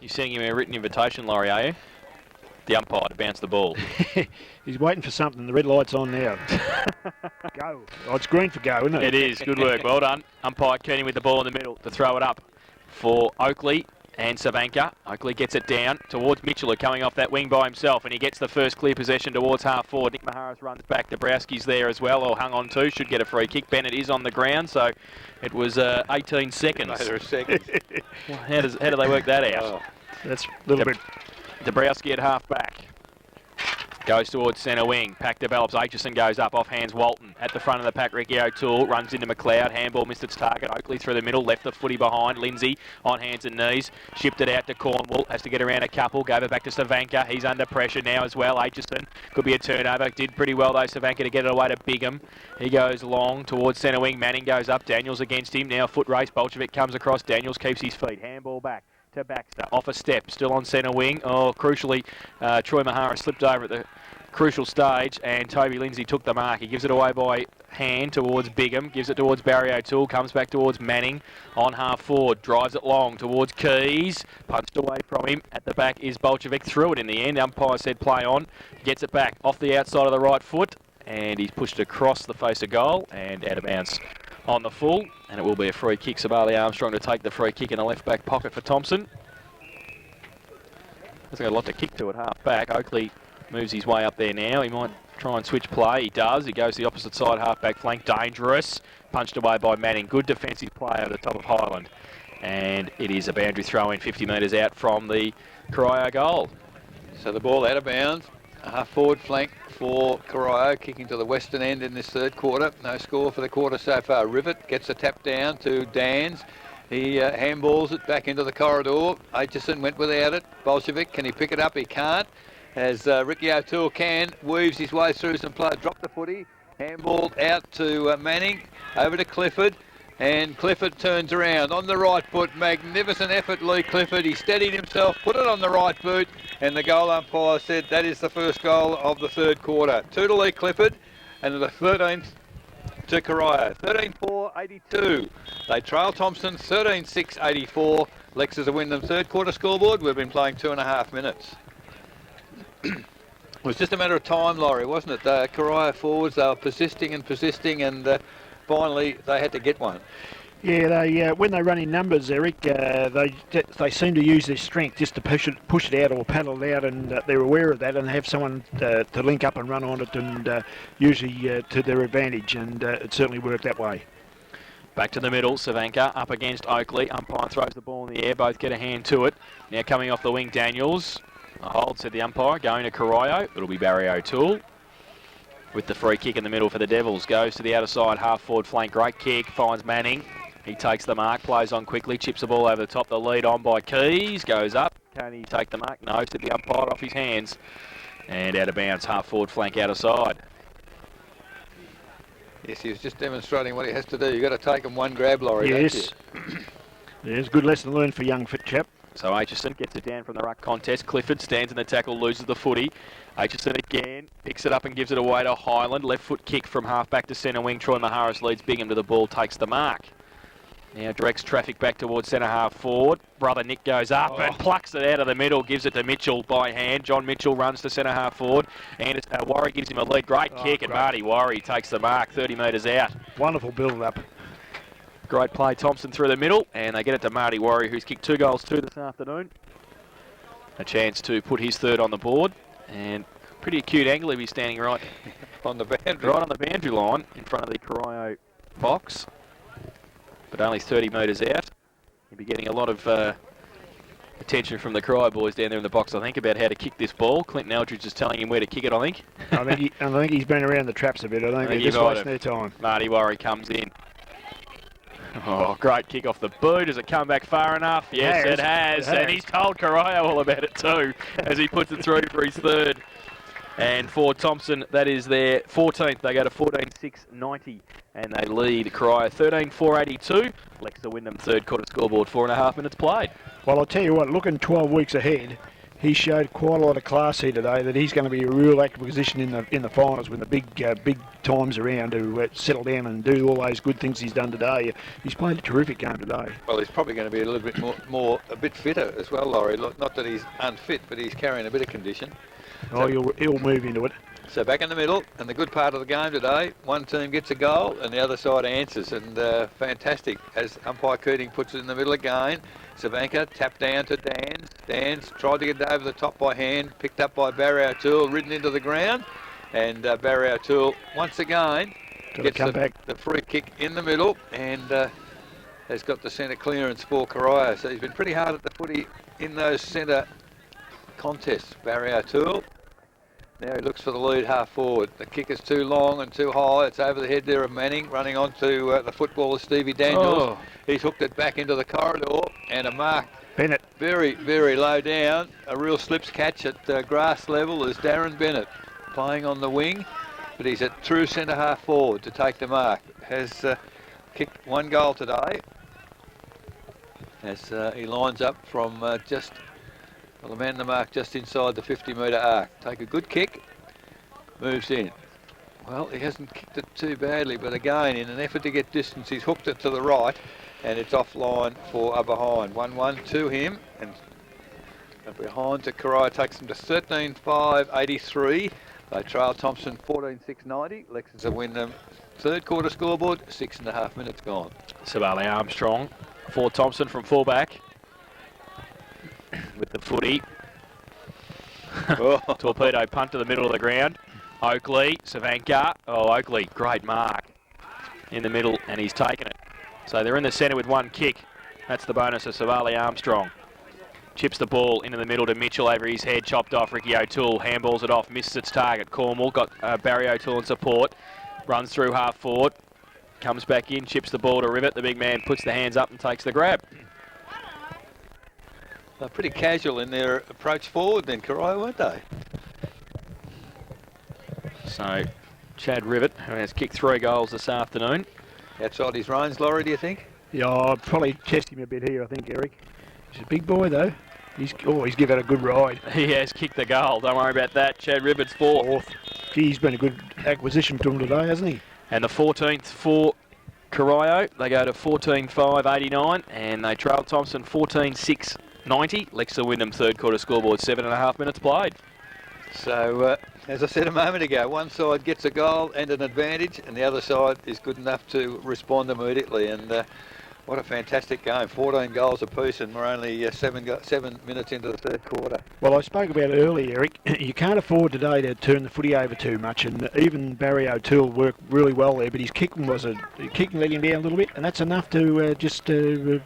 You're sending him a written invitation, Laurie, are you? The umpire to bounce the ball. He's waiting for something. The red light's on now. Go. Oh, it's green for go, isn't it? It is. Good work. Well done. Umpire Kearney with the ball in the middle to throw it up for Oakley and Savanka. Oakley gets it down towards Mitchell, who coming off that wing by himself, and he gets the first clear possession towards half forward. Nick Maharis runs back. Dabrowski's there as well, or hung on to. Should get a free kick. Bennett is on the ground, so it was 18 seconds. Matter of seconds. Well, how do they work that out? Oh, that's a little bit. Dabrowski at half back. Goes towards centre wing. Pack develops. Aitchison goes up off hands. Walton at the front of the pack. Ricky O'Toole runs into McLeod. Handball missed its target. Oakley through the middle. Left the footy behind. Lindsay on hands and knees. Shipped it out to Cornwall. Has to get around a couple. Gave it back to Savanka. He's under pressure now as well. Aitchison could be a turnover. Did pretty well though, Savanka, to get it away to Bigham. He goes long towards centre wing. Manning goes up. Daniels against him. Now foot race. Bolshevik comes across. Daniels keeps his feet. Handball back to Baxter. Off a step. Still on centre wing. Oh, crucially, Troy Mahara slipped over at the crucial stage, and Toby Lindsay took the mark. He gives it away by hand towards Bigham, gives it towards Barry O'Toole, comes back towards Manning on half forward, drives it long towards Keys, punched away from him. At the back is Bolshevik, threw it in the end. Umpire said play on, gets it back off the outside of the right foot, and he's pushed across the face of goal and out of bounds on the full, and it will be a free kick. Savali Armstrong to take the free kick in the left back pocket for Thomson. There's got a lot to kick to at half back. Oakley moves his way up there now. He might try and switch play. He does. He goes the opposite side, half-back flank. Dangerous. Punched away by Manning. Good defensive play over the top of Highland. And it is a boundary throw-in 50 metres out from the Corio goal. So the ball out of bounds. A half-forward flank for Corio, kicking to the western end in this third quarter. No score for the quarter so far. Rivet gets a tap down to Dans. He handballs it back into the corridor. Aitchison went without it. Bolshevik, can he pick it up? He can't. As Ricky O'Toole weaves his way through some play, dropped the footy, handballed out to Manning, over to Clifford, and Clifford turns around on the right foot. Magnificent effort, Lee Clifford. He steadied himself, put it on the right boot, and the goal umpire said that is the first goal of the third quarter. 2 to Lee Clifford, and the 13th to Corio. 13-4-82. They trail Thomson 13-6-84. Lexers a Wyndham third quarter scoreboard. We've been playing 2.5 minutes. It was just a matter of time, Laurie, wasn't it? The Corio forwards, they were persisting, and finally they had to get one. Yeah, they when they run in numbers, Eric, they seem to use their strength just to push it out or paddle it out, and they're aware of that and have someone to link up and run on it, and usually to their advantage, and it certainly worked that way. Back to the middle, Savanka up against Oakley. Umpire throws the ball in the air, both get a hand to it. Now coming off the wing, Daniels. A hold, said the umpire, going to Corio. It'll be Barry O'Toole with the free kick in the middle for the Devils. Goes to the outer side, half-forward flank, great kick, finds Manning. He takes the mark, plays on quickly, chips the ball over the top. The lead on by Keys, goes up. Can he take the mark? No, said the umpire, off his hands. And out of bounds, half-forward flank, outer side. Yes, he was just demonstrating what he has to do. You've got to take him one grab, Laurie. Yes. Yes, good lesson learned for young fit chap. So Aitchison gets it down from the ruck contest. Clifford stands in the tackle, loses the footy. Aitchison again, picks it up and gives it away to Highland. Left foot kick from half back to centre wing. Troy Maharis leads Bigham to the ball, takes the mark. Now directs traffic back towards centre half forward. Brother Nick goes up and plucks it out of the middle, gives it to Mitchell by hand. John Mitchell runs to centre half forward. And Warry gives him a lead. Great kick, and Marty Warry takes the mark 30 metres out. Wonderful build-up. Great play, Thomson through the middle, and they get it to Marty Warrior, who's kicked 2 goals too this afternoon. A chance to put his third on the board, and pretty acute angle if he's standing right on the boundary, right on the boundary line in front of the Corio box, but only 30 metres out. He'll be getting a lot of attention from the Corio boys down there in the box, I think, about how to kick this ball. Clinton Eldridge is telling him where to kick it, I think. I think he's been around the traps a bit. I think they're just wasting their time. Marty Warrior comes in. Oh, great kick off the boot. Has it come back far enough? Yes, it has. And he's told Corio all about it too, as he puts it through for his third. And for Thomson, that is their 14th. They go to 14-6-90, and they lead Corio 13-4-82. Lex to Wyndham third quarter scoreboard, 4.5 minutes played. Well, I'll tell you what, looking 12 weeks ahead, he showed quite a lot of class here today. That he's going to be a real active position in the finals when the big times around to settle down and do all those good things he's done today. He's played a terrific game today. Well, he's probably going to be a little bit a bit fitter as well, Laurie. Not that he's unfit, but he's carrying a bit of condition. Oh, he'll move into it. So back in the middle, and the good part of the game today, one team gets a goal and the other side answers, and fantastic as umpire Keating puts it in the middle again. Savanka tapped down to Dans. Dans tried to get it over the top by hand, picked up by Barry O'Toole, ridden into the ground, and Barry O'Toole once again gets the free kick in the middle and has got the centre clearance for Corio. So he's been pretty hard at the footy in those centre contests, Barry O'Toole. Now he looks for the lead half forward. The kick is too long and too high. It's over the head there of Manning, running on to the footballer Stevie Daniels. Oh. He's hooked it back into the corridor, and a mark Bennett. Very, very low down. A real slips catch at grass level is Darren Bennett playing on the wing, but he's at true centre half forward to take the mark. Has kicked one goal today as he lines up from the man in the mark just inside the 50-metre arc. Take a good kick, moves in. Well, he hasn't kicked it too badly, but again, in an effort to get distance, he's hooked it to the right, and it's offline for a behind. 1-1 to him, and a behind to Corio takes them to 13-5-83. They trail Thomson 14-6-90. Lexington win them. Third quarter scoreboard, 6.5 minutes gone. Savali Armstrong for Thomson from fullback. With the footy. Torpedo punt to the middle of the ground. Oakley, Savanka. Oh, Oakley, great mark in the middle, and he's taken it. So they're in the centre with one kick. That's the bonus of Savali Armstrong. Chips the ball into the middle to Mitchell over his head, chopped off Ricky O'Toole, handballs it off, misses its target. Cornwall got Barry O'Toole in support, runs through half forward, comes back in, chips the ball to Rivet. The big man puts the hands up and takes the grab. They're pretty casual in their approach forward then, Corio, weren't they? So, Chad Rivet, who has kicked 3 goals this afternoon. Outside his range, Laurie, do you think? Yeah, I'll probably test him a bit here, I think, Eric. He's a big boy, though. He's given it a good ride. He has kicked the goal, don't worry about that. Chad Rivet's fourth. Gee, he's been a good acquisition to him today, hasn't he? And the 14th for Corio. They go to 14-5-89, and they trail Thomson 14-6-90. Lexington Wyndham third quarter scoreboard, 7.5 minutes played. So, as I said a moment ago, one side gets a goal and an advantage, and the other side is good enough to respond immediately. And what a fantastic game. 14 goals apiece, and we're only 7 minutes into the third quarter. Well, I spoke about it earlier, Eric. You can't afford today to turn the footy over too much, and even Barry O'Toole worked really well there, but his kicking let him down a little bit, and that's enough to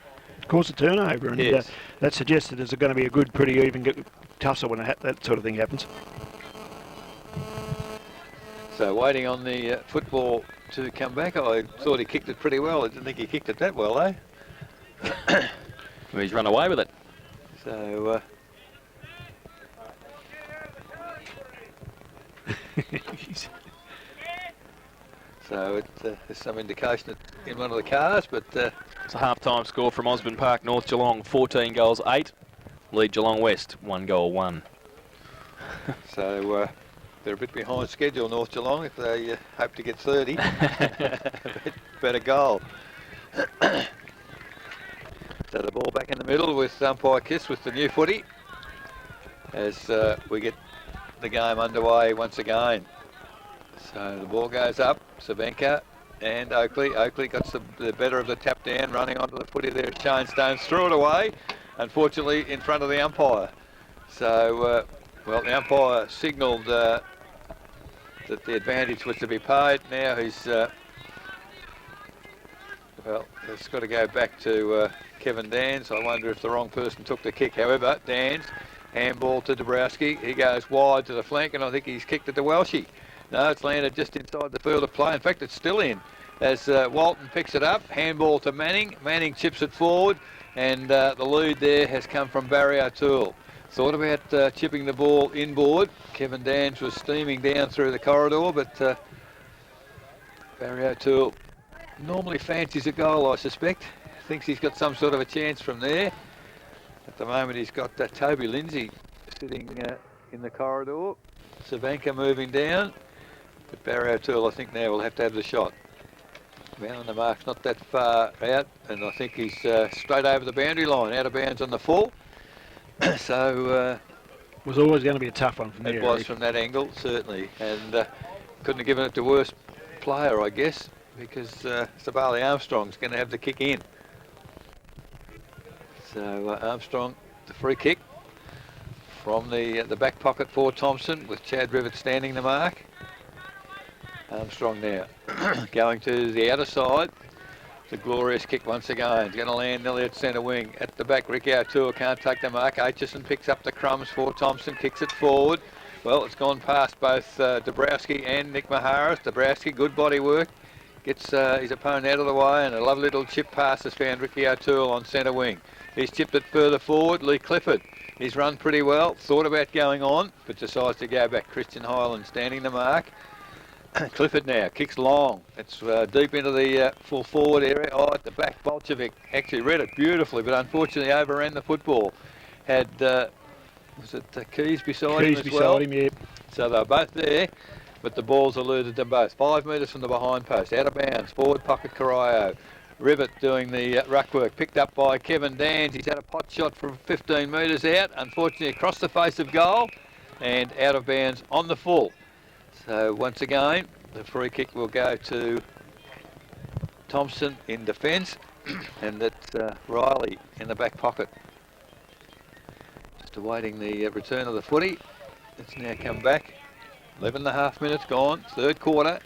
cause a turnover. And yes. That suggests that there's going to be a good, pretty even tussle when that sort of thing happens. So waiting on the football to come back. I thought he kicked it pretty well. I didn't think he kicked it that well, eh? Well, he's run away with it. So so there's some indication it's in one of the cars, but it's a half-time score from Osborne Park, North Geelong, 14 goals, 8. Lead Geelong West, 1 goal, 1. So they're a bit behind schedule, North Geelong, if they hope to get 30. Better goal. So the ball back in the middle with umpire Kiss with the new footy as we get the game underway once again. So the ball goes up, Savanka and Oakley. Oakley got the better of the tap down, running onto the footy there. Shane Stones threw it away, unfortunately in front of the umpire. So, well, the umpire signalled that the advantage was to be paid. Now he's, well, it's got to go back to Kevin Dans. I wonder if the wrong person took the kick. However, Dans, handball to Dabrowski. He goes wide to the flank, and I think he's kicked it to Welshie. No, it's landed just inside the field of play. In fact, it's still in as Walton picks it up. Handball to Manning. Manning chips it forward, and the lead there has come from Barry O'Toole. Thought about chipping the ball inboard. Kevin Dans was steaming down through the corridor, but Barry O'Toole normally fancies a goal, I suspect. Thinks he's got some sort of a chance from there. At the moment, he's got Toby Lindsay sitting in the corridor. Savanka moving down. But Barry O'Toole, I think now will have to have the shot. Man on the mark's not that far out, and I think he's straight over the boundary line, out of bounds on the full. So was always going to be a tough one from there. it was from that angle, certainly, and couldn't have given it to worse player, I guess, because Sabali Armstrong's going to have the kick in. So Armstrong, the free kick from the back pocket for Thomson, with Chad Rivet standing the mark. Armstrong now going to the outer side. It's a glorious kick once again. It's going to land nearly at centre wing. At the back, Ricky O'Toole can't take the mark. Aitchison picks up the crumbs for Thomson, kicks it forward. Well, it's gone past both Dabrowski and Nick Maharis. Dabrowski, good body work. Gets his opponent out of the way, and a lovely little chip pass has found Ricky O'Toole on centre wing. He's chipped it further forward. Lee Clifford, he's run pretty well. Thought about going on, but decides to go back. Christian Hyland standing the mark. Clifford now kicks long. It's deep into the full forward area. Oh, at the back, Bolchevic actually read it beautifully, but unfortunately overran the football. Had was it Keys beside him as well? Him, yeah. So they're both there, but the ball's eluded them both. 5 metres from the behind post, out of bounds. Forward pocket, Corio. Rivet doing the ruck work, picked up by Kevin Dans. He's had a pot shot from 15 metres out, unfortunately across the face of goal, and out of bounds on the full. So once again, the free kick will go to Thomson in defence, and that's Riley in the back pocket. Just awaiting the return of the footy. It's now come back. 11.5 minutes gone, third quarter.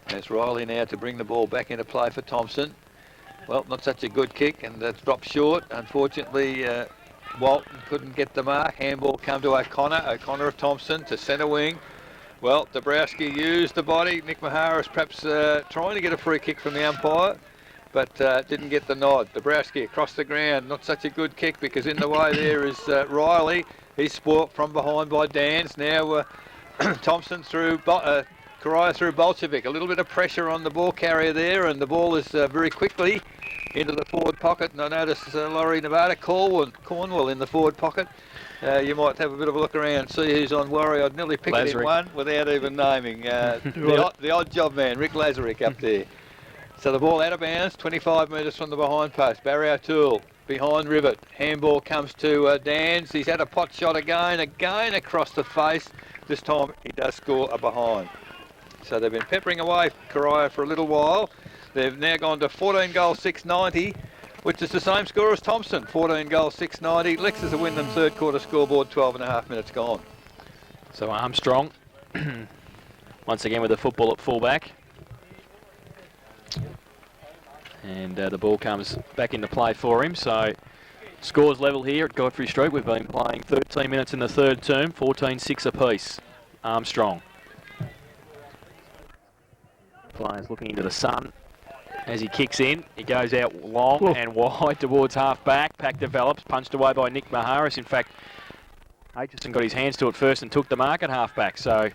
There's Riley now to bring the ball back into play for Thomson. Well, not such a good kick, and that's dropped short. Unfortunately, Walton couldn't get the mark. Handball come to O'Connor. O'Connor of Thomson to centre wing. Well, Dabrowski used the body. Nick Maharis perhaps trying to get a free kick from the umpire, but didn't get the nod. Dabrowski across the ground. Not such a good kick, because in the way there is Riley. He's sport from behind by Dans. Now Thomson through Corio through Bolchevic. A little bit of pressure on the ball carrier there, and the ball is very quickly into the forward pocket. And I notice Laurie Nevada Cornwall in the forward pocket. You might have a bit of a look around and see who's on worry. I'd nearly pick it in one without even naming. The odd job man, Rick Lazarick up there. So the ball out of bounds, 25 metres from the behind post. Barry O'Toole behind Rivet. Handball comes to Dans. He's had a pot shot again across the face. This time he does score a behind. So they've been peppering away Corio for a little while. They've now gone to 14 goals, 690. Which is the same score as Thomson, 14 goals, 690. Lexus will win them third quarter scoreboard, 12.5 minutes gone. So Armstrong, once again with the football at fullback. And the ball comes back into play for him. So scores level here at Godfrey Street. We've been playing 13 minutes in the third term, 14-6 apiece. Armstrong. Players looking into the sun. As he kicks in, he goes out long and wide towards half-back. Pack develops, punched away by Nick Maharis. In fact, Aitchison got his hands to it first and took the mark at half-back. So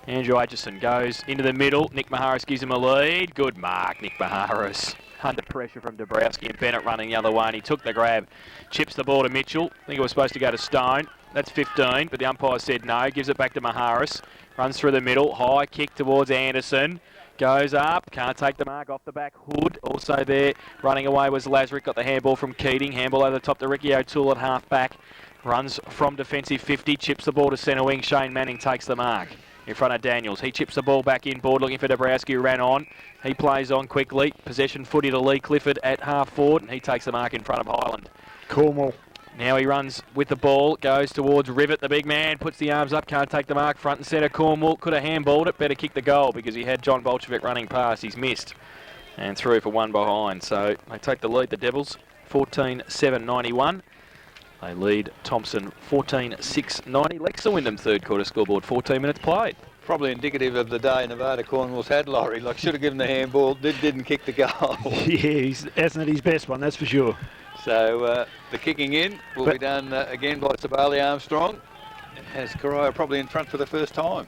Andrew Aitchison goes into the middle. Nick Maharis gives him a lead. Good mark, Nick Maharis. Under pressure from Dabrowski, and Bennett running the other way, and he took the grab. Chips the ball to Mitchell. I think it was supposed to go to Stone. That's 15, but the umpire said no. Gives it back to Maharis. Runs through the middle. High kick towards Anderson. Goes up, can't take the mark off the back. Hood also there. Running away was Lazarick, got the handball from Keating. Handball over the top to Ricky O'Toole at half back. Runs from defensive 50, chips the ball to centre wing. Shane Manning takes the mark in front of Daniels. He chips the ball back inboard, looking for Dabrowski, who ran on. He plays on quickly. Possession footy to Lee Clifford at half forward, and he takes the mark in front of Highland. Cornwall. Now he runs with the ball, goes towards Rivet, the big man, puts the arms up, can't take the mark, front and centre. Cornwall could have handballed it, better kick the goal because he had John Bolchevic running past. He's missed and through for one behind. So they take the lead, the Devils, 14-7-91. They lead Thomson 14-6-90. Lex will win them third quarter scoreboard, 14 minutes played. Probably indicative of the day Nevada Cornwall's had, Laurie. Like, should have given the handball, didn't kick the goal. Yeah, hasn't his best one, that's for sure. So the kicking in will be done again by Sabali Armstrong. Has Corio probably in front for the first time.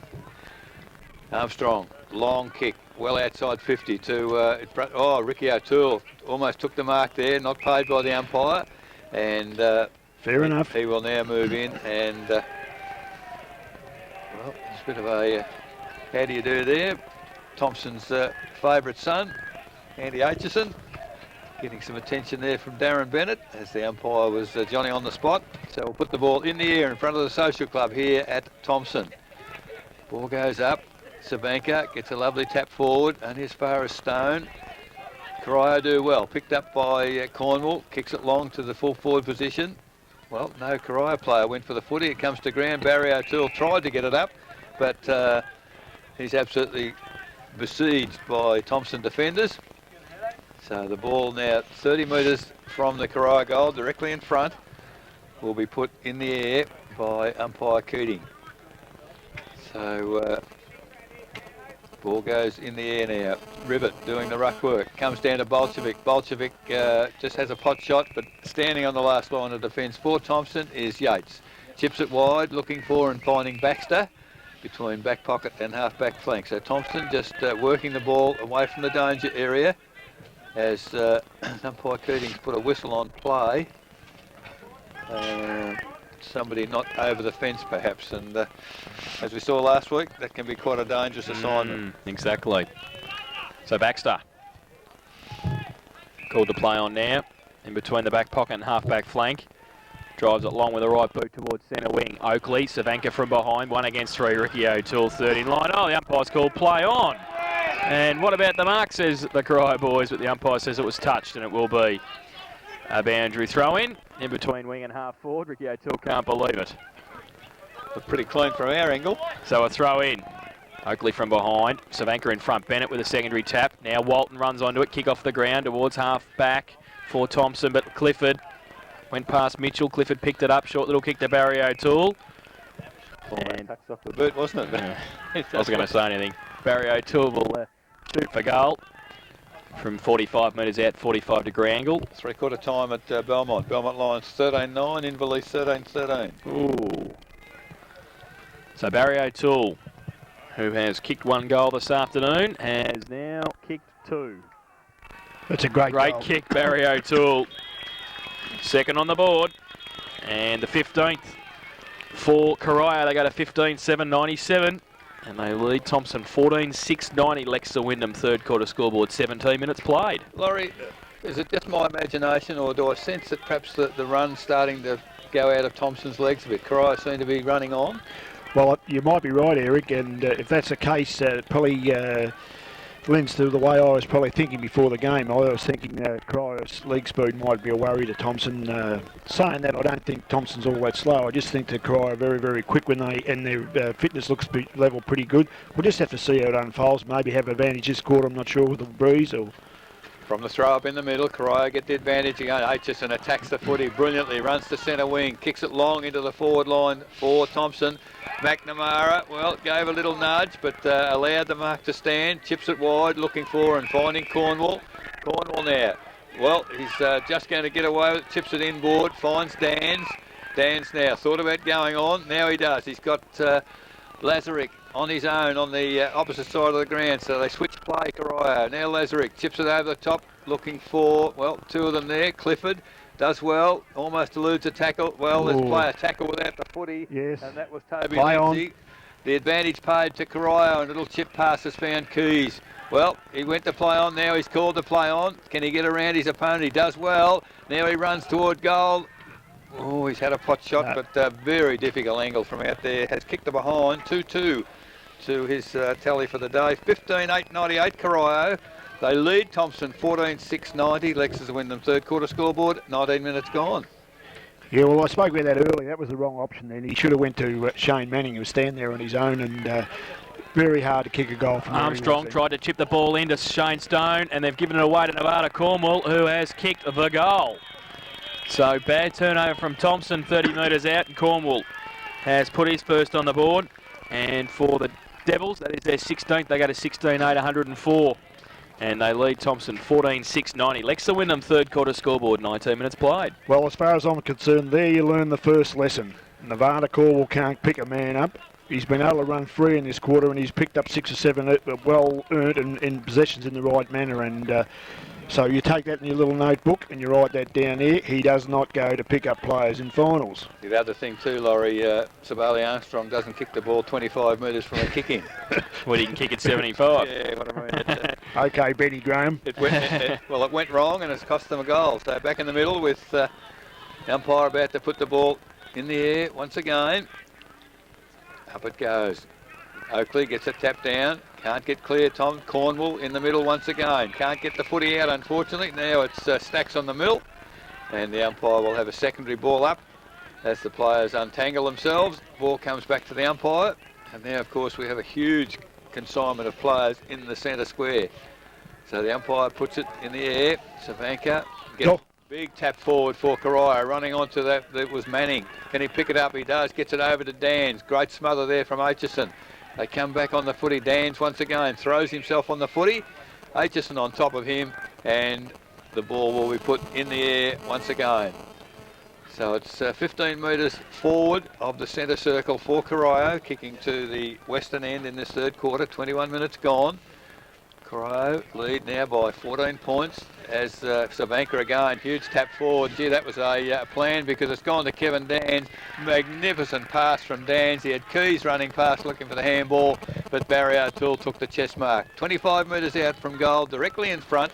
Armstrong, long kick, well outside 50 to in front. Oh, Ricky O'Toole almost took the mark there, not paid by the umpire. And Fair enough. He will now move in, and well, it's a bit of a how do you do there? Thomson's favourite son, Andy Aitchison, getting some attention there from Darren Bennett as the umpire was Johnny on the spot. So we'll put the ball in the air in front of the social club here at Thomson. Ball goes up. Savanka gets a lovely tap forward, only as far as Stone. Corio do well. Picked up by Cornwall. Kicks it long to the full forward position. Well, no Corio player went for the footy. It comes to ground. Barry O'Toole tried to get it up, but he's absolutely besieged by Thomson defenders. So the ball now 30 metres from the Corio goal, directly in front, will be put in the air by umpire Keating. So ball goes in the air now. Ribbit doing the ruck work. Comes down to Bolshevik. Bolshevik just has a pot shot, but standing on the last line of defence for Thomson is Yates. Chips it wide, looking for and finding Baxter between back pocket and half-back flank. So Thomson just working the ball away from the danger area as umpire Keating's put a whistle on play. Somebody not over the fence perhaps, and as we saw last week, that can be quite a dangerous assignment. Exactly. So Baxter called to play on now, in between the back pocket and half-back flank. Drives it long with the right boot towards centre wing. Oakley, Savanka from behind, 1 against 3. Ricky O'Toole, third in line. Oh, the umpire's called play on. And what about the mark, says the Corio boys, but the umpire says it was touched, and it will be a boundary throw in between wing and half forward. Ricky O'Toole can't believe it. Looked pretty clean from our angle. So a throw in. Oakley from behind. Savanka in front. Bennett with a secondary tap. Now Walton runs onto it. Kick off the ground towards half back for Thomson, but Clifford went past Mitchell. Clifford picked it up. Short little kick to Barry O'Toole. And touched off the boot, wasn't it? I wasn't going to say anything. Barry O'Toole will shoot for goal from 45 metres out, 45-degree angle. Three-quarter time at Belmont. Belmont Lions 13-9, Inverleith 13-13. Ooh. So Barry O'Toole, who has kicked 1 goal this afternoon, has now kicked 2. That's a great goal. Kick, Barry O'Toole. Second on the board. And the 15th for Corio. They go to 15-7-97. And they lead Thomson 14-6-90. Lexa Wyndham, third quarter scoreboard, 17 minutes played. Laurie, is it just my imagination, or do I sense that perhaps the run's starting to go out of Thomson's legs a bit? Corio seem to be running on. Well, you might be right, Eric, and if that's the case, it probably lends to the way I was probably thinking before the game. I was thinking Corio's leg speed might be a worry to Thomson. Saying that, I don't think Thomson's all that slow. I just think that Corio are very, very quick when and their fitness looks level pretty good. We'll just have to see how it unfolds. Maybe have advantage this quarter, I'm not sure, with the breeze. Or from the throw up in the middle, Corio get the advantage again. Aitchison attacks the footy brilliantly, runs to centre wing, kicks it long into the forward line for Thomson. McNamara, well, gave a little nudge, but allowed the mark to stand. Chips it wide, looking for and finding Cornwall. Cornwall now. Well, he's just going to get away with it. Chips it inboard, finds Dans. Dans now thought about going on. Now he does. He's got Lazarick on his own on the opposite side of the ground, so they switch play. Corio. Now Lazarick chips it over the top, looking for, well, 2 of them there. Clifford does well, almost eludes a tackle. Well, there's play a tackle without the footy. Yes. And that was Toby Lindsay. The advantage paid to Corio, and a little chip pass has found Keys. Well, he went to play on, now he's called to play on. Can he get around his opponent? He does well. Now he runs toward goal. Oh, he's had a pot shot, but very difficult angle from out there. Has kicked it behind, 2-2 to his tally for the day. 15-8-98 Corio. They lead Thomson 14-6-90. Lexus win them third quarter scoreboard. 19 minutes gone. Yeah, well, I spoke about that earlier. That was the wrong option then. He should have went to Shane Manning, who was standing there on his own, and very hard to kick a goal from Armstrong tried to chip the ball into Shane Stone, and they've given it away to Nevada Cornwall, who has kicked the goal. So bad turnover from Thomson, 30 metres out, and Cornwall has put his first on the board. And for the Devils, that is their 16th. They go to 16-8-104. And they lead Thomson 14-6-90. Lexa Wyndham, third quarter scoreboard, 19 minutes played. Well, as far as I'm concerned, there you learn the first lesson. Nevada Cornwall can't pick a man up. He's been able to run free in this quarter, and he's picked up 6 or 7 well-earned in possessions in the right manner. And So you take that in your little notebook and you write that down there. He does not go to pick up players in finals. The other thing too, Laurie, Sabali Armstrong doesn't kick the ball 25 metres from a kick-in. Well, he can kick at 75. Yeah, what I mean. Okay, Benny Graham. It went wrong and it's cost them a goal. So back in the middle with the umpire about to put the ball in the air once again. Up it goes. Oakley gets it tapped down. Can't get clear. Tom Cornwall in the middle once again. Can't get the footy out, unfortunately. Now it's Stacks on the middle. And the umpire will have a secondary ball up as the players untangle themselves. Ball comes back to the umpire. And now, of course, we have a huge consignment of players in the centre square. So the umpire puts it in the air. Savanka gets a big tap forward for Corio. Running onto that was Manning. Can he pick it up? He does. Gets it over to Dans. Great smother there from Aitchison. They come back on the footy. Dans once again throws himself on the footy. Aitchison on top of him, and the ball will be put in the air once again. So it's 15 metres forward of the centre circle for Corio, kicking to the western end in this third quarter. 21 minutes gone. Corio lead now by 14 points as Savanka again, huge tap forward. Gee, that was a plan because it's gone to Kevin Dans. Magnificent pass from Dans. He had Keys running past looking for the handball, but Barry O'Toole took the chest mark. 25 metres out from goal, directly in front.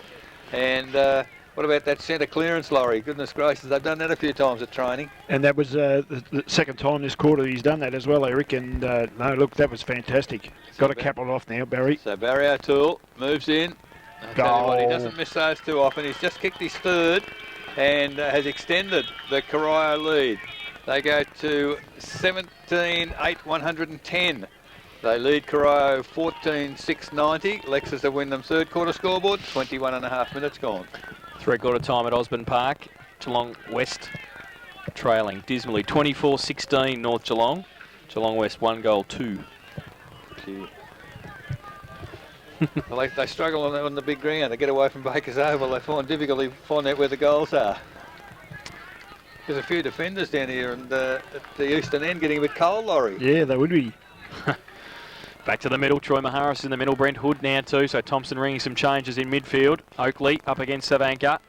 And what about that centre clearance, Laurie? Goodness gracious, they've done that a few times at training. And that was the second time this quarter he's done that as well, Eric. And no, look, that was fantastic. Got to cap it off now, Barry. So Barry O'Toole moves in. I'll tell you what, he doesn't miss those too often. He's just kicked his third and has extended the Corio lead. They go to 17-8-110. They lead Corio 14-6-90. Lexus to win them third quarter scoreboard. 21 and a half minutes gone. Three-quarter time at Osborne Park. Geelong West trailing dismally. 24-16 North Geelong. Geelong West 1 goal 2. Well, they struggle on the big ground. They get away from Baker's Oval. They find difficulty find out where the goals are. There's a few defenders down here and at the eastern end getting a bit cold, Laurie. Yeah, they would be. Back to the middle. Troy Maharis in the middle. Brent Hood now too. So Thomson ringing some changes in midfield. Oakley up against Savanka.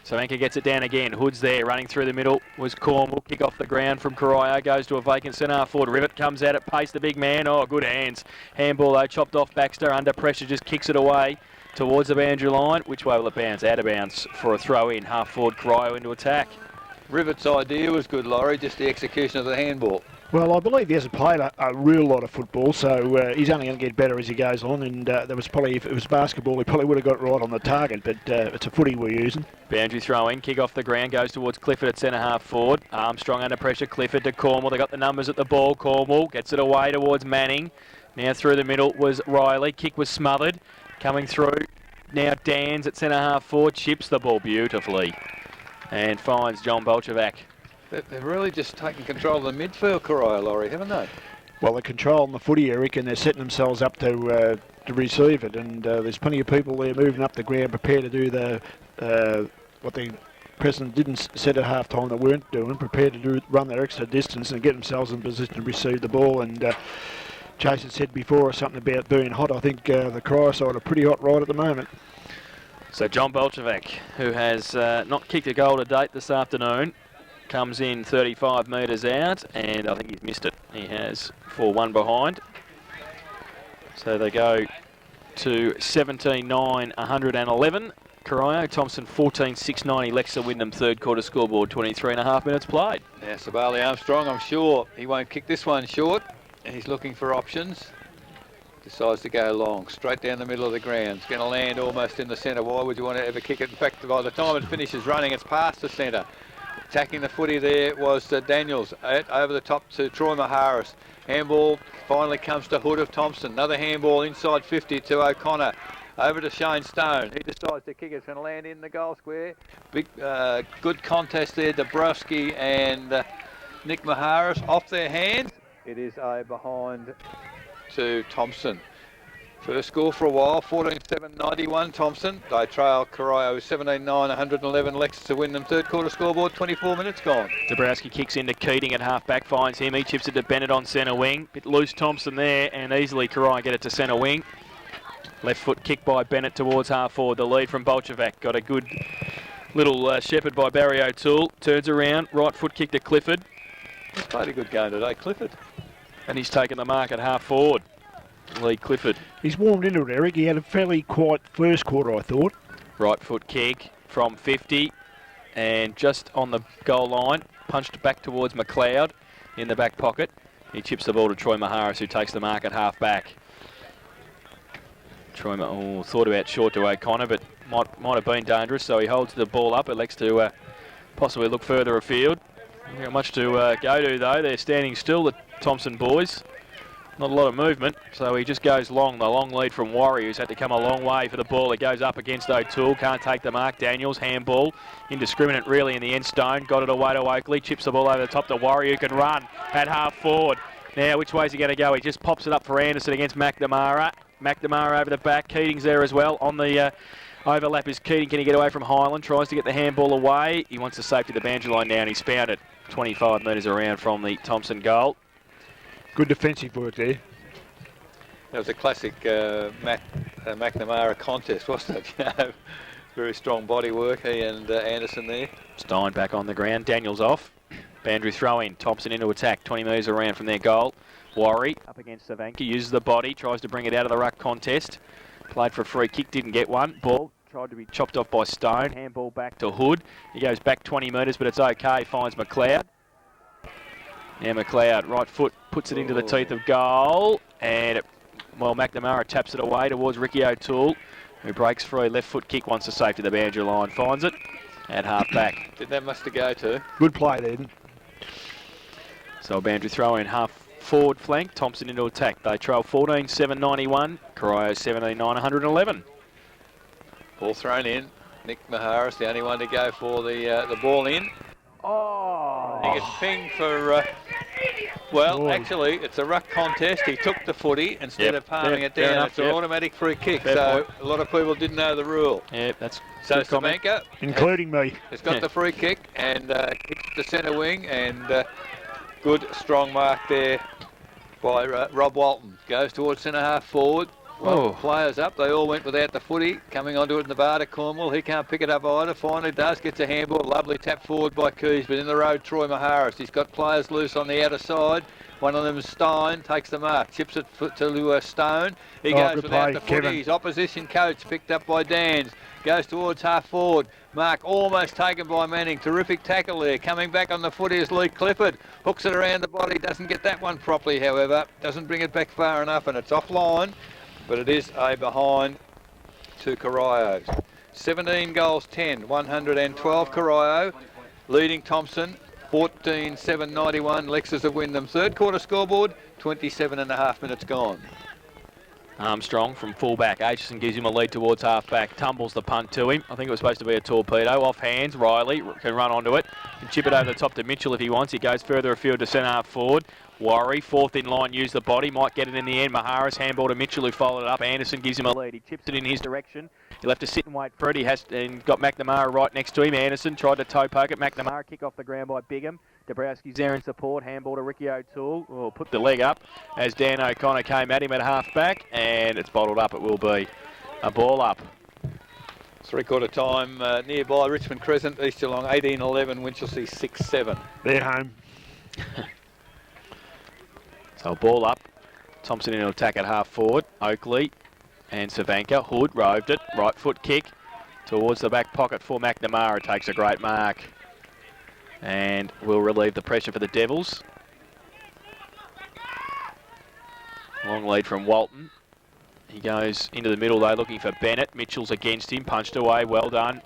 Savanka gets it down again. Hood's there. Running through the middle was Cornwall. Kick off the ground from Corio. Goes to a vacant centre half forward. Rivet comes out at pace. The big man. Oh, good hands. Handball though. Chopped off Baxter. Under pressure. Just kicks it away towards the boundary line. Which way will it bounce? Out of bounds for a throw in. Half forward Corio into attack. Rivet's idea was good, Laurie. Just the execution of the handball. Well, I believe he hasn't played a real lot of football, so he's only going to get better as he goes on. And there was probably, if it was basketball, he probably would have got right on the target. But it's a footy we're using. Boundary throw in, kick off the ground, goes towards Clifford at centre half forward. Armstrong under pressure, Clifford to Cornwall. They got the numbers at the ball. Cornwall gets it away towards Manning. Now through the middle was Riley. Kick was smothered. Coming through now Dans at centre half forward. Chips the ball beautifully and finds John Bolchevac. They've really just taken control of the midfield, Corio, Laurie, haven't they? Well, they're controlling the footy, Eric, and they're setting themselves up to receive it. And there's plenty of people there moving up the ground, prepared to do what the president didn't set at half time that weren't doing, prepared to run their extra distance and get themselves in position to receive the ball. And Jason said before something about being hot. I think the Corio side are pretty hot right at the moment. So John Bolchevac, who has not kicked a goal to date this afternoon, comes in 35 metres out, and I think he's missed it. He has 4-1 behind. So they go to 17-9-111. Corio, Thomson 14-6-90. Leicester win them third quarter scoreboard, 23 and a half minutes played. Yeah, Sabali Armstrong, I'm sure he won't kick this one short. He's looking for options. Decides to go long, straight down the middle of the ground. It's going to land almost in the centre. Why would you want to ever kick it? In fact, by the time it finishes running, it's past the centre. Attacking the footy there was Daniels over the top to Troy Maharis. Handball finally comes to Hood of Thomson. Another handball inside 50 to O'Connor. Over to Shane Stone. He decides to kick it. It's going to land in the goal square. Big, good contest there. Dabrowski and Nick Maharis off their hands. It is a behind to Thomson. First score for a while, 14-7-91 Thomson. They trail Corio 17-9-111. Lex to win them third quarter scoreboard, 24 minutes gone. Dabrowski kicks into Keating at half back, finds him. He chips it to Bennett on centre wing. Bit loose Thomson there, and easily Corio get it to centre wing. Left foot kick by Bennett towards half forward. The lead from Bolchevac. Got a good little shepherd by Barry O'Toole. Turns around. Right foot kick to Clifford. He's played a good game today, Clifford. And he's taken the mark at half forward. Lee Clifford. He's warmed into it, Eric. He had a fairly quiet first quarter, I thought. Right foot kick from 50. And just on the goal line. Punched back towards McLeod in the back pocket. He chips the ball to Troy Maharis, who takes the mark at half back. Troy thought about short to O'Connor, but might have been dangerous, so he holds the ball up. Elects to possibly look further afield. Not much to go to, though. They're standing still, the Thomson boys. Not a lot of movement, so he just goes long. The long lead from Warrior, who's had to come a long way for the ball. It goes up against O'Toole, can't take the mark. Daniels, handball, indiscriminate really in the end. Stone got it away to Oakley, chips the ball over the top to Warrior, who can run at half forward. Now, which way's he going to go? He just pops it up for Anderson against McNamara. McNamara over the back, Keating's there as well. On the overlap is Keating. Can he get away from Highland? Tries to get the handball away. He wants the safety of the boundary line now, and he's found it 25 metres around from the Thomson goal. Good defensive work there. That was a classic McNamara contest, wasn't it? You know, very strong body work, he and Anderson there. Stein back on the ground. Daniels off. Boundary throw in. Thompson into attack. 20 metres around from their goal. Warry up against Savanka. Uses the body. Tries to bring it out of the ruck contest. Played for a free kick. Didn't get one. Ball tried to be chopped off by Stone. Handball back to Hood. He goes back 20 metres, but it's okay. Finds McLeod. Now McLeod, right foot, puts it into the teeth of goal. And McNamara taps it away towards Ricky O'Toole, who breaks free. Left foot kick, wants the safety of the boundary line. Finds it at half back. Didn't have much to go to. Good play there. So a boundary throw in half forward flank. Thomson into attack. They trail 14-791. Corio 17-911. Ball thrown in. Nick Maharis, the only one to go for the ball in. Oh! He gets pinged for... well, Boy. Actually, it's a ruck contest. He took the footy instead of palming it down. Enough, it's an automatic free kick, so a lot of people didn't know the rule. Yeah, that's So good comment. Savanka Including me. has got the free kick and kicks the centre wing, and good strong mark there by Rob Walton. Goes towards centre half forward. Well, players up. They all went without the footy. Coming onto it in the bar to Cornwall. He can't pick it up either. Finally does. Gets a handball. Lovely tap forward by Keys. But in the road, Troy Maharis. He's got players loose on the outer side. One of them is Stein. Takes the mark. Chips it to Stone. He goes without the footy. His opposition coach picked up by Dans. Goes towards half forward. Mark almost taken by Manning. Terrific tackle there. Coming back on the footy is Lee Clifford. Hooks it around the body. Doesn't get that one properly, however. Doesn't bring it back far enough, and it's offline. But it is a behind to Corio. 17 goals, 10, 112 Corio. Leading Thomson, 14-791. Lexus of Wyndham. Third quarter scoreboard, 27.5 minutes gone. Armstrong from fullback. Aitchison gives him a lead towards half-back. Tumbles the punt to him. I think it was supposed to be a torpedo. Off hands. Riley can run onto it. Can chip it over the top to Mitchell if he wants. He goes further afield to centre half forward. Warry, fourth in line, use the body. Might get it in the end. Maharis, handball to Mitchell, who followed it up. Anderson gives him a lead. He chips it in his direction. He'll have to sit and wait for it. He has and got McNamara right next to him. Anderson tried to toe poke it. McNamara kick off the ground by Bigham. Dabrowski's there in support. Handball to Ricky O'Toole. Will put the leg up as Dan O'Connor came at him at half-back, and it's bottled up. It will be a ball up. Three-quarter time nearby Richmond Crescent, East Geelong 18-11, Winchelsea 6-7. They're home. So ball up. Thomson in attack at half forward. Oakley and Savanka. Hood roved it. Right foot kick towards the back pocket for McNamara. Takes a great mark and will relieve the pressure for the Devils. Long lead from Walton. He goes into the middle though, looking for Bennett. Mitchell's against him. Punched away. Well done.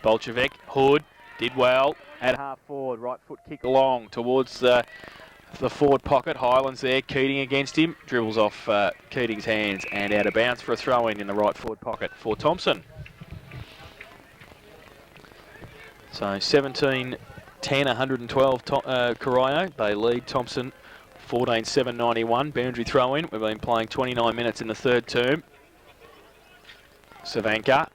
Bolchevac. Hood did well at half forward. Right foot kick along towards the forward pocket. Highlands there. Keating against him. Dribbles off Keating's hands and out of bounds for a throw-in in the right forward pocket for Thomson. So 17-10, 112 Corio. They lead Thomson 14-791. Boundary throw-in. We've been playing 29 minutes in the third term. Savanka.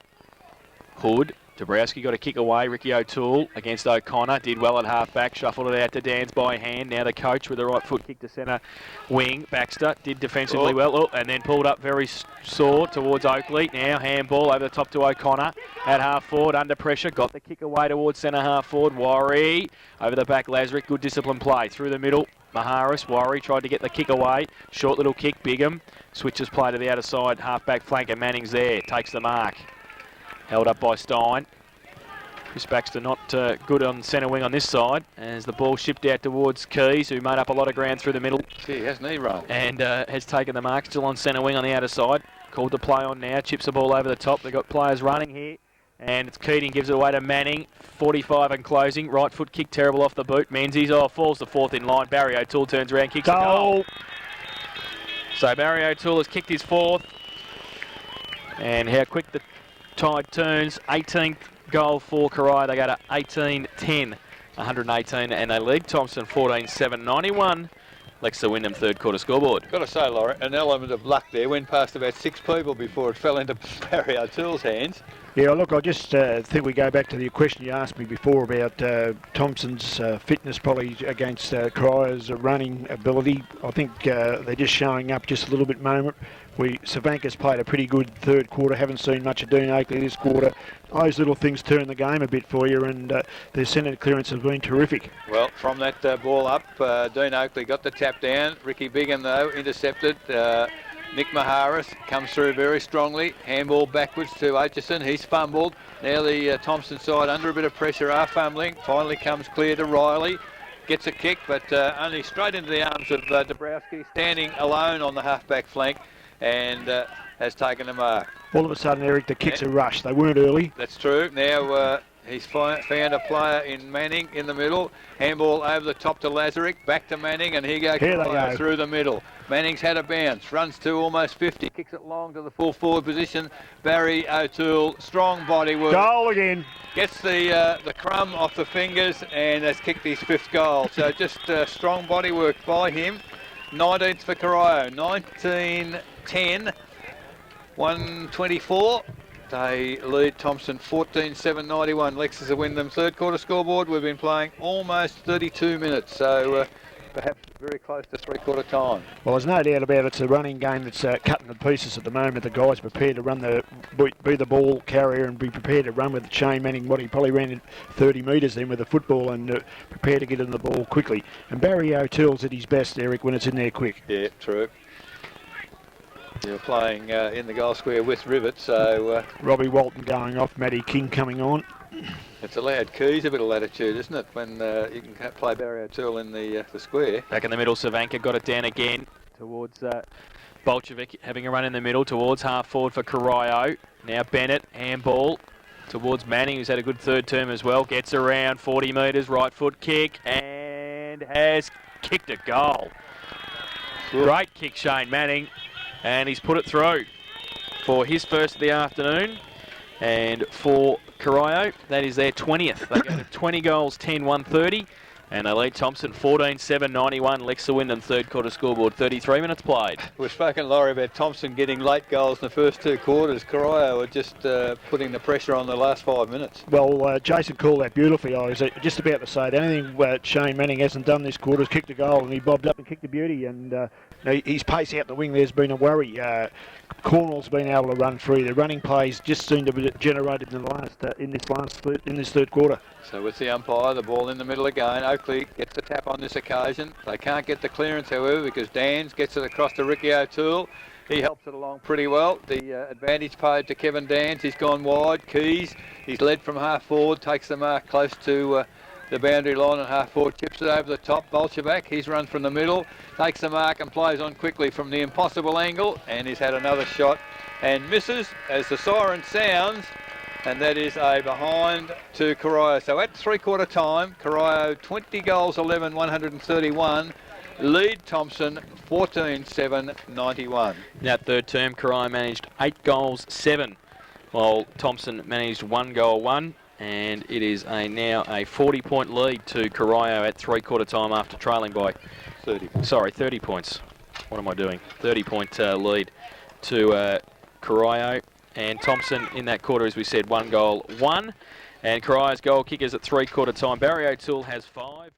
Hood Dabrowski got a kick away. Ricky O'Toole against O'Connor. Did well at half-back. Shuffled it out to Dan's by hand. Now the coach with the right foot kick to centre wing. Baxter did defensively well. Oh, and then pulled up very sore towards Oakley. Now handball over the top to O'Connor. At half-forward, under pressure. Got the kick away towards centre half-forward. Warry over the back. Lazarick, good disciplined play. Through the middle. Maharis, Warry tried to get the kick away. Short little kick. Bigham switches play to the outer side. Half-back flank and Manning's there. Takes the mark. Held up by Stein. Chris Baxter not good on centre wing on this side as the ball shipped out towards Keys, who made up a lot of ground through the middle. Gee, hasn't he run? And has taken the mark, still on centre wing on the outer side. Called to play on now, chips the ball over the top. They've got players running here. And it's Keating, gives it away to Manning. 45 and closing. Right foot kick, terrible off the boot. Menzies, falls the fourth in line. Barry O'Toole turns around, kicks a goal. So Barry O'Toole has kicked his fourth. And how quick the tide turns. 18th goal for Corio. They go to 18-10, 118, and they lead Thomson 14-7-91. Lexa Wyndham third quarter scoreboard. Got to say, Laura, an element of luck there. Went past about 6 people before it fell into Barry O'Toole's hands. Yeah, look, I just think we go back to the question you asked me before about Thompson's fitness probably against Corio's running ability. I think they're just showing up just a little bit moment. Savanka's played a pretty good third quarter. Haven't seen much of Dean Oakley this quarter. Those little things turn the game a bit for you, and their centre clearance has been terrific. Well, from that ball up, Dean Oakley got the tap down. Ricky Bigham, though, intercepted. Nick Maharis comes through very strongly. Handball backwards to Aitchison. He's fumbled. Now the Thomson side under a bit of pressure are fumbling. Finally comes clear to Riley. Gets a kick, but only straight into the arms of Dabrowski, standing alone on the half-back flank, and has taken a mark. All of a sudden, Eric, the kicks are rushed. They weren't early. That's true. Now he's found a player in Manning in the middle. Handball over the top to Lazarick. Back to Manning, and here they go through the middle. Manning's had a bounce. Runs to almost 50. Kicks it long to the full forward position. Barry O'Toole, strong body work. Goal again. Gets the crumb off the fingers and has kicked his 5th goal. So just strong body work by him. 19th for Corio. 19-10. 124. They lead Thomson 14-7-91. Lexus Wyndham third quarter scoreboard. We've been playing almost 32 minutes, so perhaps very close to 3/4 time. Well, there's no doubt about it. It's a running game that's cutting to pieces at the moment. The guys are prepared to run be the ball carrier and be prepared to run with Shane Manning. What he probably ran at 30 metres then with the football, and prepared to get in the ball quickly. And Barry O'Toole's at his best, Eric, when it's in there quick. Yeah, true. You're playing in the goal square with Rivet, so... Robbie Walton going off, Matty King coming on. It's allowed Keys a bit of latitude, isn't it, when you can play Barry O'Toole in the square. Back in the middle, Savanka got it down again towards Bolshevik, having a run in the middle towards half forward for Corio. Now Bennett, handball towards Manning, who's had a good third term as well. Gets around 40 metres, right foot kick, and has kicked a goal. Great kick, Shane Manning. And he's put it through for his first of the afternoon. And for Corio, that is their 20th. They go to 20 goals, 10-130. And they lead Thomson 14-7-91. Lexa Wyndham third quarter scoreboard, 33 minutes played. We've spoken, Laurie, about Thomson getting late goals in the first 2 quarters. Corio are just putting the pressure on the last 5 minutes. Well, Jason called that beautifully. I was just about to say the only thing Shane Manning hasn't done this quarter is kicked a goal, and he bobbed up and kicked a beauty. And his pace out the wing there's been a worry. Cornwall's been able to run free. The running plays just seem to be generated in this third quarter. So with the umpire, the ball in the middle again. Oakley gets the tap on this occasion. They can't get the clearance, however, because Dans gets it across to Ricky O'Toole. He helps it along pretty well. The advantage paid to Kevin Dans. He's gone wide. Keys, he's led from half forward, takes the mark close to the boundary line and half forward, chips it over the top. Bolshevik, he's run from the middle, takes the mark and plays on quickly from the impossible angle, and he's had another shot and misses as the siren sounds, and that is a behind to Corio. So at 3/4 time, Corio 20 goals, 11, 131. Lead Thomson 14-7-91. That third term, Corio managed 8 goals, 7, while Thomson managed 1 goal, 1. And it is now a 40-point lead to Corio at 3/4 time after trailing by 30 points. What am I doing? 30-point lead to Corio. And Thomson in that quarter, as we said, 1 goal, 1. And Corio's goal kickers at 3/4 time. Barry O'Toole has 5.